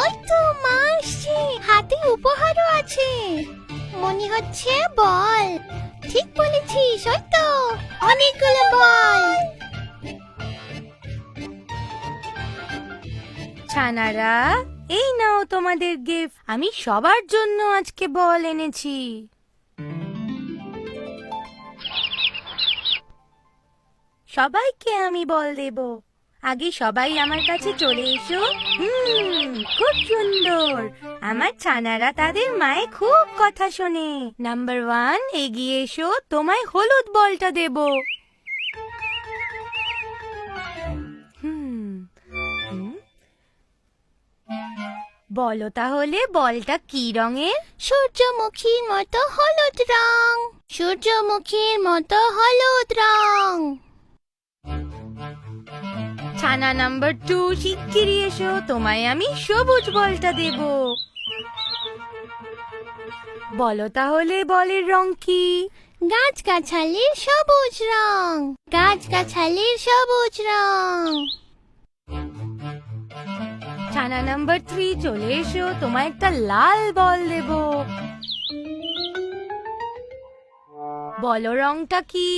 ওই তো মা আসছে, হাতে উপহারও আছে, মনে হচ্ছে বল। ঠিক বলেছিস, ওই তো অনেকগুলো বল। ছানারা, এই নাও তোমাদের গিফট। আমি সবার জন্য আজকে বল এনেছি। সবাইকে আমি বল দেব। আগে সবাই আমার কাছে চলে এসো। খুব সুন্দর। আমার ছানারা তাদের মায়ে খুব কথা শোনে। নাম্বার 1, এগিয়ে এসো, তোমায় হলুদ বলটা দেব। বলো তাহলে বলটা কি রঙের? সূর্যমুখীর মতো হলুদ রং, সূর্যমুখীর মতো হলুদ রং। ছানা নাম্বার 2, শিগগিরই এসো, তোমায় আমি সবুজ বলটা দেব। বলো তাহলে বলের রং কি? গাছগাছালির সবুজ রং, গাছগাছালির সবুজ রং। ছানা নাম্বার 3, চলে এসো, তোমায় একটা লাল বল দেব। বলো রংটা কি?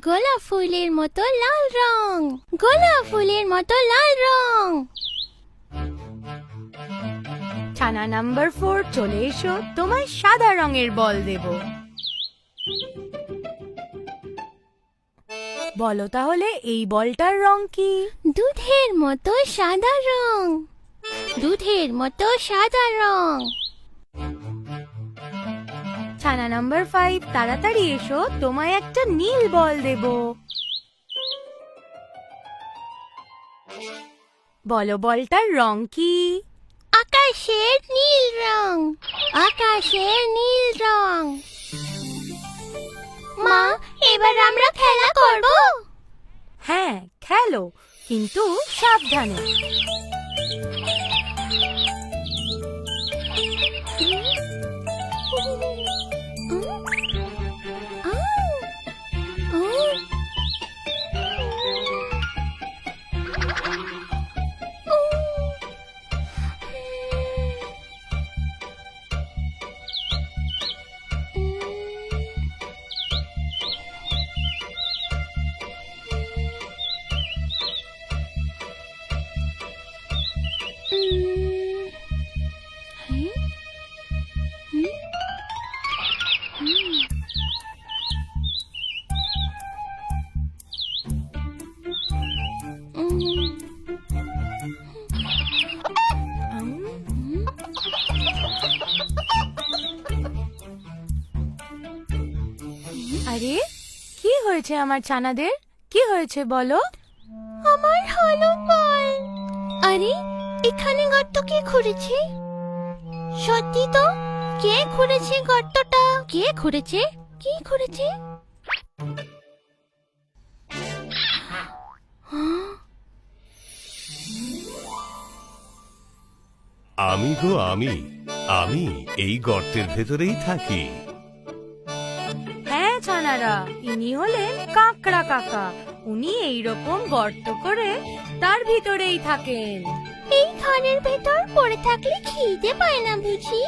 গোলাপ ফুলের মতো লাল রং, গোলাপ ফুলের মতো লাল রং। ছানা নাম্বার 4, চলে এসো, তোমায় সাদা রঙের বল দেব। বলো তাহলে এই বলটার রং কি? দুধের মতো সাদা রং, দুধের মতো সাদা রং। ছানা নাম্বার 5, তাড়াতাড়ি এসো, তোমায় একটা নীল বল দেব। বলো বলটার রং কি? আকাশের নীল রং, আকাশের নীল রং। মা, এবার আমরা খেলা করব? হ্যাঁ, খেলো, কিন্তু সাবধানে। আরে, কি হয়েছে আমার ছানাদের? কি হয়েছে বলো? আমার হলুদ বল। আরে, এখানে গর্ত কে খুঁড়েছে? সত্যি তো, কে খুঁড়েছে গর্তটা? কে খুঁড়েছে? কে খুঁড়েছে? আমি গো আমি, আমি এই গর্তের ভেতরেই থাকি। হ্যাঁ ছানারা, ইনি হলেন কাকড়া কাকা। উনি এইরকম গর্ত করে তার ভিতরেই থাকেন। এই ঘরের ভেতর পড়ে থাকলে খিদে পায় না বুঝি?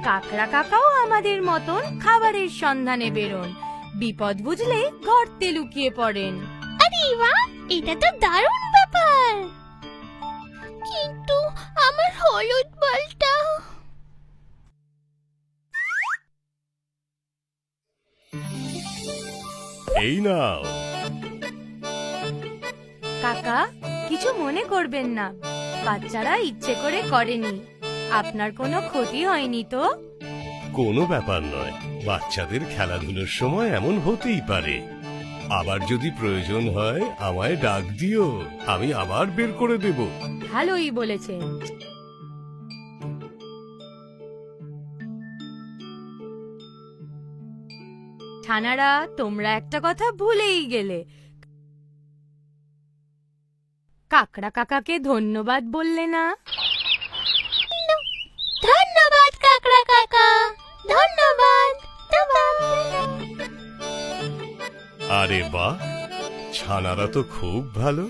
কাকড়া কাকাও আমাদের মতন খাবারের সন্ধানে বেরোন। বিপদ বুঝলে গর্তে লুকিয়ে পড়েন। আরে বাহ, এটা তো দারুণ ব্যাপার। কিন্তু আমার হলুদ বলটা? এই নাও। কাকা, কিছু মনে করবেন না, বাচ্চারা ইচ্ছে করে করেনি। আপনার কোনো ক্ষতি হয়নি তো? কোনো ব্যাপার নয়, বাচ্চাদের খেলাধুলোর সময় এমন হতেই পারে। আবার যদি প্রয়োজন হয় আমায় ডাক দিও, আমি আবার বের করে দেব। ভালোই বলেছেন। ছানারা, তোমরা একটা কথা ভুলেই গেলে। কাকড়া কাকাকে ধন্যবাদ বললে না। ধন্যবাদ কাকড়া কাকা, ধন্যবাদ। আরে বাহ, ছানারা তো খুব ভালো।